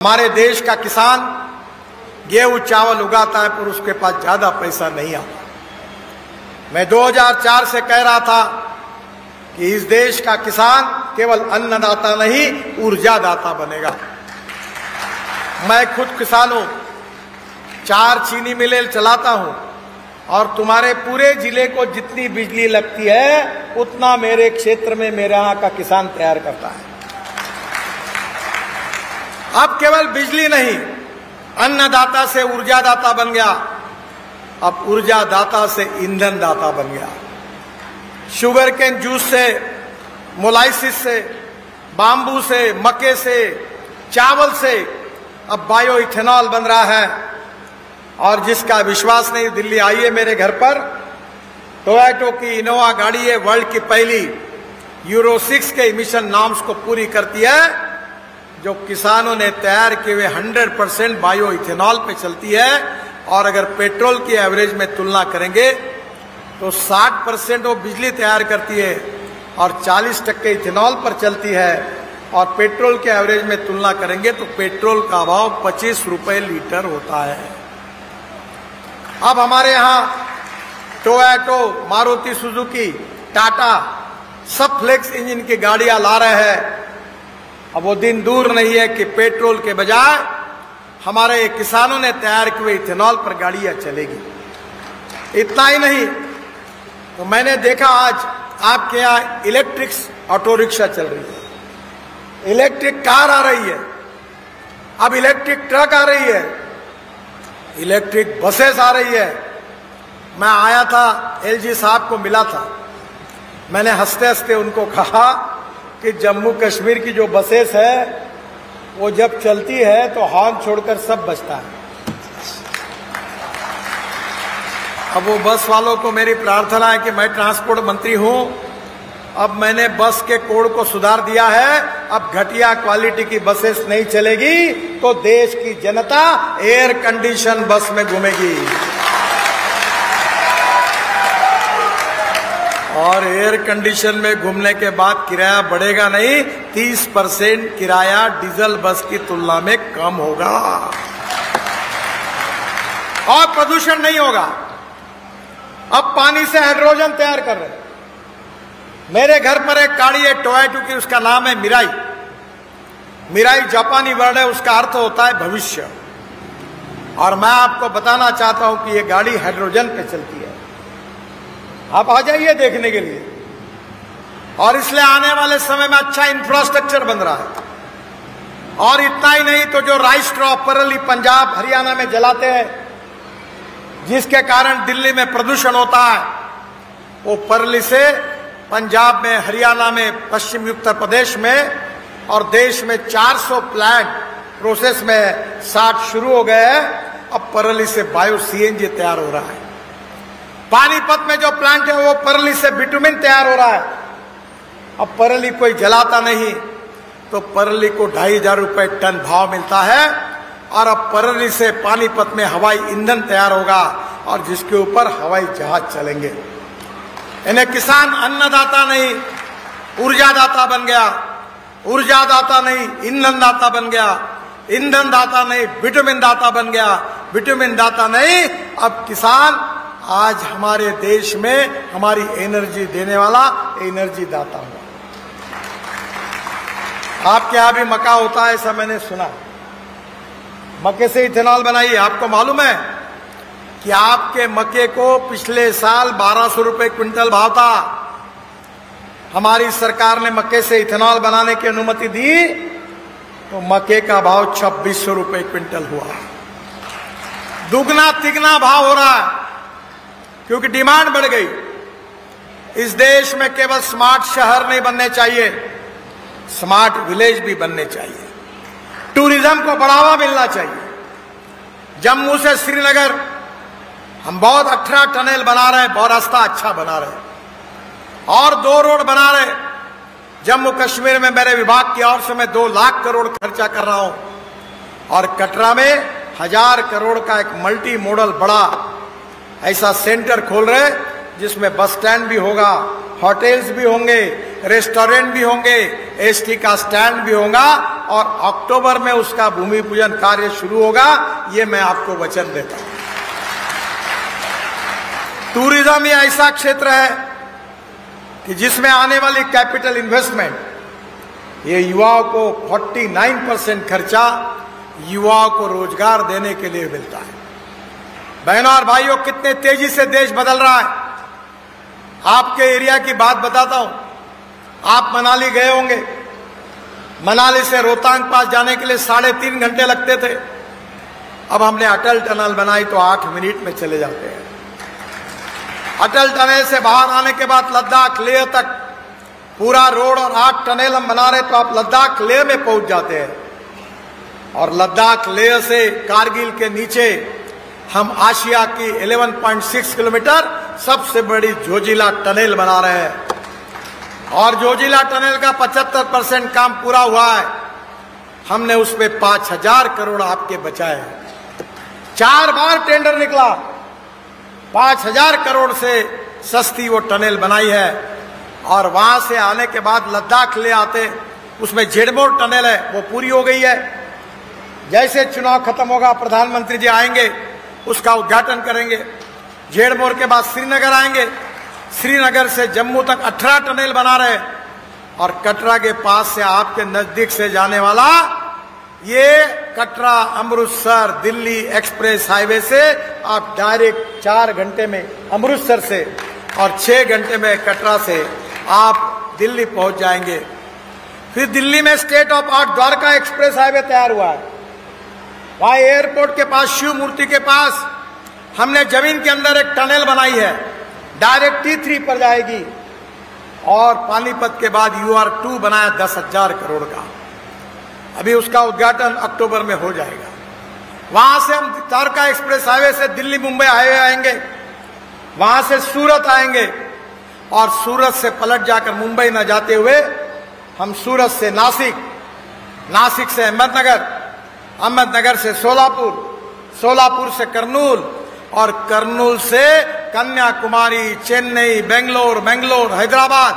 हमारे देश का किसान गेहूं चावल उगाता है पर उसके पास ज्यादा पैसा नहीं आता। मैं 2004 से कह रहा था कि इस देश का किसान केवल अन्नदाता नहीं ऊर्जादाता बनेगा। मैं खुद किसान हूं, 4 चीनी मिलें चलाता हूं और तुम्हारे पूरे जिले को जितनी बिजली लगती है उतना मेरे क्षेत्र में मेरे यहाँ का किसान तैयार करता है। अब केवल बिजली नहीं, अन्नदाता से ऊर्जादाता बन गया, अब ऊर्जादाता से ईंधन दाता बन गया। शुगर केन जूस से, मोलाइसिस से, बाम्बू से, मक्के से, चावल से अब बायो इथेनॉल बन रहा है। और जिसका विश्वास नहीं, दिल्ली आइए मेरे घर पर, टोयोटा की इनोवा गाड़ी है, वर्ल्ड की पहली यूरो 6 के इमिशन नॉर्म्स को पूरी करती है, जो किसानों ने तैयार किए हुए 100% बायो इथेनॉल पे चलती है। और अगर पेट्रोल की एवरेज में तुलना करेंगे तो 60% वो बिजली तैयार करती है और 40% इथेनॉल पर चलती है। और पेट्रोल के एवरेज में तुलना करेंगे तो पेट्रोल का भाव 25 रुपए लीटर होता है। अब हमारे यहाँ टोयोटा, मारुति सुजुकी, टाटा सब फ्लेक्स इंजन की गाड़ियां ला रहे हैं। अब वो दिन दूर नहीं है कि पेट्रोल के बजाय हमारे किसानों ने तैयार किए हुए इथेनॉल पर गाड़ियां चलेगी। इतना ही नहीं तो मैंने देखा आज आपके यहाँ इलेक्ट्रिक ऑटो रिक्शा चल रही है, इलेक्ट्रिक कार आ रही है, अब इलेक्ट्रिक ट्रक आ रही है, इलेक्ट्रिक बसेस आ रही है। मैं आया था, एलजी साहब को मिला था, मैंने हंसते हंसते उनको कहा कि जम्मू कश्मीर की जो बसेस है वो जब चलती है तो हॉर्न छोड़कर सब बजता है। अब वो बस वालों को मेरी प्रार्थना है कि मैं ट्रांसपोर्ट मंत्री हूं, अब मैंने बस के कोड को सुधार दिया है, अब घटिया क्वालिटी की बसेस नहीं चलेगी तो देश की जनता एयर कंडीशन बस में घूमेगी। और एयर कंडीशन में घूमने के बाद किराया बढ़ेगा नहीं, 30% किराया डीजल बस की तुलना में कम होगा और प्रदूषण नहीं होगा। अब पानी से हाइड्रोजन तैयार कर रहे हैं। मेरे घर पर एक गाड़ी है टोयोटा की, उसका नाम है मिराई। मिराई जापानी वर्ड है, उसका अर्थ होता है भविष्य। और मैं आपको बताना चाहता हूं कि ये गाड़ी हाइड्रोजन पे चलती है। आप आ जाइए देखने के लिए। और इसलिए आने वाले समय में अच्छा इंफ्रास्ट्रक्चर बन रहा है। और इतना ही नहीं तो जो राइस स्ट्रॉ परली पंजाब हरियाणा में जलाते हैं, जिसके कारण दिल्ली में प्रदूषण होता है, वो परली से पंजाब में, हरियाणा में, पश्चिमी उत्तर प्रदेश में और देश में 400 प्लांट प्रोसेस में 60 शुरू हो गए हैं। अब परली से बायो सीएनजी तैयार हो रहा है। पानीपत में जो प्लांट है वो परली से बिटुमिन तैयार हो रहा है। अब परली कोई जलाता नहीं तो परली को 2500 रुपए टन भाव मिलता है। और अब परली से पानीपत में हवाई ईंधन तैयार होगा और जिसके ऊपर हवाई जहाज चलेंगे। इन्हें किसान अन्नदाता नहीं ऊर्जादाता बन गया, ऊर्जादाता नहीं ईंधन दाता बन गया, ईंधन दाता नहीं विटामिन दाता बन गया, विटामिन दाता नहीं अब किसान आज हमारे देश में हमारी एनर्जी देने वाला एनर्जी दाता हुआ। आपके यहां भी मक्का होता है, ऐसा मैंने सुना। मक्के से इथेनॉल बनाइए। आपको मालूम है कि आपके मक्के को पिछले साल 1200 रुपए क्विंटल भाव था। हमारी सरकार ने मक्के से इथेनॉल बनाने की अनुमति दी तो मक्के का भाव 2600 रुपए क्विंटल हुआ। दुगना तिगना भाव हो रहा है क्योंकि डिमांड बढ़ गई। इस देश में केवल स्मार्ट शहर नहीं बनने चाहिए, स्मार्ट विलेज भी बनने चाहिए। टूरिज्म को बढ़ावा मिलना चाहिए। जम्मू से श्रीनगर हम बहुत 18 टनल बना रहे हैं, बहुत रास्ता अच्छा बना रहे हैं और 2 रोड बना रहे हैं। जम्मू कश्मीर में मेरे विभाग की ओर से मैं 2 लाख करोड़ खर्चा कर रहा हूं और कटरा में 1000 करोड़ का एक मल्टी मॉडल बड़ा ऐसा सेंटर खोल रहे जिसमें बस स्टैंड भी होगा, होटल्स भी होंगे, रेस्टोरेंट भी होंगे, एसटी का स्टैंड भी होगा और अक्टूबर में उसका भूमि पूजन कार्य शुरू होगा, ये मैं आपको वचन देता हूं। टूरिज्म ये ऐसा क्षेत्र है कि जिसमें आने वाली कैपिटल इन्वेस्टमेंट, ये युवाओं को 49% खर्चा युवाओं को रोजगार देने के लिए मिलता है। बहनों और भाइयों, कितने तेजी से देश बदल रहा है। आपके एरिया की बात बताता हूं। आप मनाली गए होंगे। मनाली से रोहतांग पास जाने के लिए 3.5 घंटे लगते थे। अब हमने अटल टनल बनाई तो 8 मिनट में चले जाते हैं। अटल टनल से बाहर आने के बाद लद्दाख लेह तक पूरा रोड और 8 टनल हम बना रहे, तो आप लद्दाख लेह में पहुंच जाते हैं। और लद्दाख लेह से कारगिल के नीचे हम आशिया की 11.6 किलोमीटर सबसे बड़ी जोजिला टनल बना रहे हैं। और जोजिला टनल का 75% काम पूरा हुआ है। हमने उसमें 5,000 करोड़ आपके बचाए हैं। 4 बार टेंडर निकला, 5,000 करोड़ से सस्ती वो टनल बनाई है। और वहां से आने के बाद लद्दाख ले आते, उसमें झेड़मोर टनल है, वो पूरी हो गई है। जैसे चुनाव खत्म होगा, प्रधानमंत्री जी आएंगे, उसका उद्घाटन करेंगे। झेड़मोर के बाद श्रीनगर आएंगे, श्रीनगर से जम्मू तक 18 टनल बना रहे। और कटरा के पास से आपके नजदीक से जाने वाला ये कटरा अमृतसर दिल्ली एक्सप्रेस हाईवे से आप डायरेक्ट 4 घंटे में अमृतसर से और 6 घंटे में कटरा से आप दिल्ली पहुंच जाएंगे। फिर दिल्ली में state of art Dwarka express highway तैयार हुआ है। वहां एयरपोर्ट के पास, शिव मूर्ति के पास हमने जमीन के अंदर एक टनल बनाई है, डायरेक्ट T3 पर जाएगी। और पानीपत के बाद UR2 बनाया 10,000 करोड़ का, अभी उसका उद्घाटन अक्टूबर में हो जाएगा। वहां से हम द्वारका एक्सप्रेस हाईवे से दिल्ली मुंबई हाईवे आएंगे, वहां से सूरत आएंगे और सूरत से पलट जाकर मुंबई न जाते हुए हम सूरत से नासिक, नासिक से अहमदनगर, अहमदनगर से सोलापुर, सोलापुर से कर्नूल और कर्नूल से कन्याकुमारी, चेन्नई, बेंगलोर, हैदराबाद,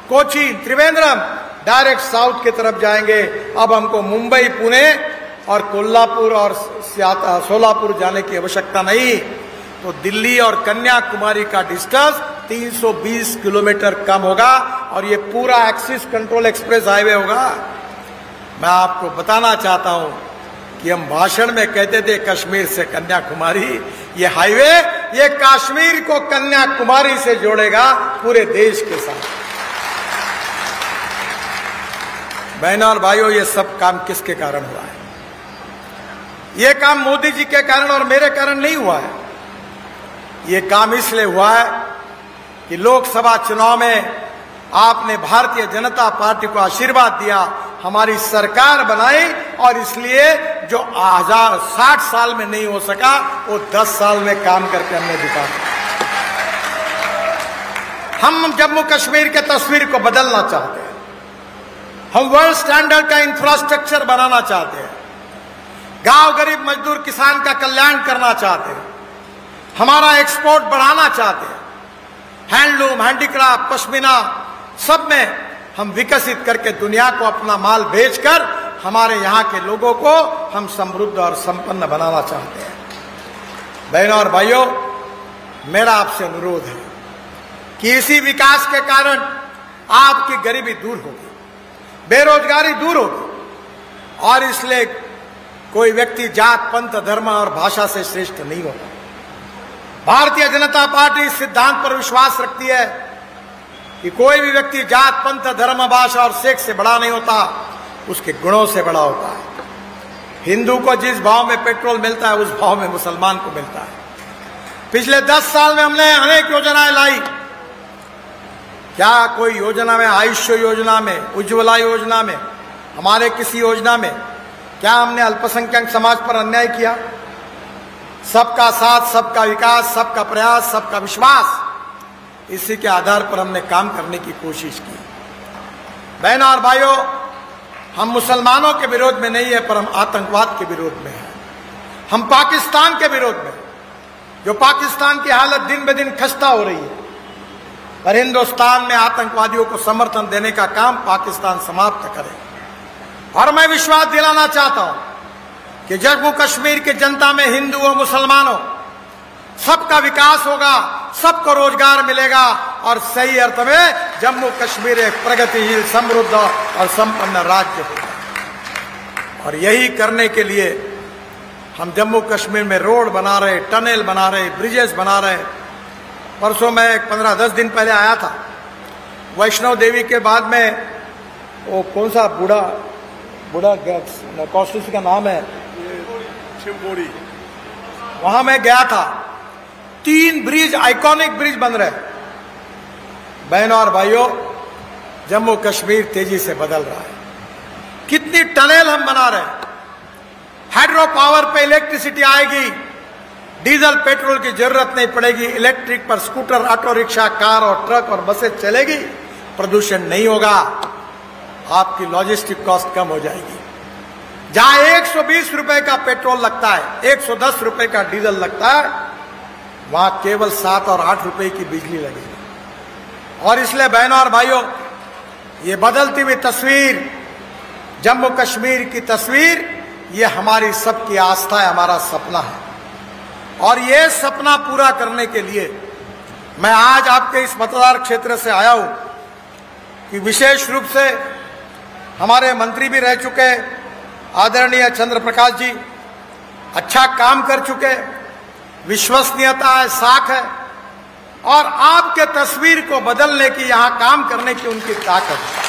कोचीन, त्रिवेंद्रम, डायरेक्ट साउथ की तरफ जाएंगे। अब हमको मुंबई, पुणे और कोल्हापुर और सोलापुर जाने की आवश्यकता नहीं। तो दिल्ली और कन्याकुमारी का डिस्टेंस 320 किलोमीटर कम होगा और ये पूरा एक्सिस कंट्रोल एक्सप्रेस हाईवे होगा। मैं आपको बताना चाहता हूं कि हम भाषण में कहते थे कश्मीर से कन्याकुमारी, ये हाईवे ये कश्मीर को कन्याकुमारी से जोड़ेगा पूरे देश के साथ। बहनों और भाइयों, ये सब काम किसके कारण हुआ है? ये काम मोदी जी के कारण और मेरे कारण नहीं हुआ है। ये काम इसलिए हुआ है कि लोकसभा चुनाव में आपने भारतीय जनता पार्टी को आशीर्वाद दिया, हमारी सरकार बनाई और इसलिए जो 60 साल में नहीं हो सका वो 10 साल में काम करके हमने दिखाया। हम जम्मू कश्मीर के तस्वीर को बदलना चाहते हैं। हम वर्ल्ड स्टैंडर्ड का इंफ्रास्ट्रक्चर बनाना चाहते हैं। गांव गरीब मजदूर किसान का कल्याण करना चाहते हैं। हमारा एक्सपोर्ट बढ़ाना चाहते हैं। हैंडलूम, हैंडीक्राफ्ट, पश्मीना सब में हम विकसित करके दुनिया को अपना माल बेचकर हमारे यहाँ के लोगों को हम समृद्ध और संपन्न बनाना चाहते हैं। बहनों और भाइयों, मेरा आपसे अनुरोध है कि इसी विकास के कारण आपकी गरीबी दूर होगी, बेरोजगारी दूर होगी और इसलिए कोई व्यक्ति जात, पंथ, धर्म और भाषा से श्रेष्ठ नहीं होता। भारतीय जनता पार्टी इस सिद्धांत पर विश्वास रखती है कि कोई भी व्यक्ति जात, पंथ, धर्म, भाषा और सेक्स से बड़ा नहीं होता, उसके गुणों से बड़ा होता है। हिंदू को जिस भाव में पेट्रोल मिलता है उस भाव में मुसलमान को मिलता है। पिछले 10 साल में हमने अनेक योजनाएं लाई। क्या कोई योजना में, आयुष्य योजना में, उज्ज्वला योजना में, हमारे किसी योजना में क्या हमने अल्पसंख्यक समाज पर अन्याय किया? सबका साथ, सबका विकास, सबका प्रयास, सबका विश्वास, इसी के आधार पर हमने काम करने की कोशिश की। बहनों और भाइयों, हम मुसलमानों के विरोध में नहीं है, पर हम आतंकवाद के विरोध में हैं। हम पाकिस्तान के विरोध में, जो पाकिस्तान की हालत दिन ब दिन खस्ता हो रही है, और हिंदुस्तान में आतंकवादियों को समर्थन देने का काम पाकिस्तान समाप्त करे। और मैं विश्वास दिलाना चाहता हूं कि जम्मू कश्मीर की जनता में हिंदुओं मुसलमानों सबका विकास होगा, सबको रोजगार मिलेगा और सही अर्थ में जम्मू कश्मीर एक प्रगतिशील, समृद्ध और संपन्न राज्य होगा। और यही करने के लिए हम जम्मू कश्मीर में रोड बना रहे, टनल बना रहे, ब्रिजेस बना रहे। परसों मैं 15-10 दिन पहले आया था। वैष्णो देवी के बाद में वो कौन सा बूढ़ा कॉन्स्टिट्यूंसी का नाम है, शिवपुरी, वहां मैं गया था। 3 ब्रिज, आइकॉनिक ब्रिज बन रहे। बहनों और भाइयों, जम्मू कश्मीर तेजी से बदल रहा है। कितनी टनल हम बना रहे हैं। हाइड्रो पावर पे इलेक्ट्रिसिटी आएगी, डीजल पेट्रोल की जरूरत नहीं पड़ेगी। इलेक्ट्रिक पर स्कूटर, ऑटो रिक्शा, कार और ट्रक और बसें चलेगी, प्रदूषण नहीं होगा, आपकी लॉजिस्टिक कॉस्ट कम हो जाएगी। जहां 120 रुपए का पेट्रोल लगता है, 110 रुपए का डीजल लगता है, वहां केवल 7 और 8 रुपए की बिजली लगेगी। और इसलिए बहनों और भाइयों, ये बदलती हुई तस्वीर, जम्मू कश्मीर की तस्वीर, ये हमारी सबकी आस्था है, हमारा सपना है। और ये सपना पूरा करने के लिए मैं आज आपके इस मतदार क्षेत्र से आया हूं कि विशेष रूप से हमारे मंत्री भी रह चुके आदरणीय चंद्र प्रकाश जी, अच्छा काम कर चुके, विश्वसनीयता है, साख है, और आपके तस्वीर को बदलने की, यहां काम करने की उनकी ताकत है।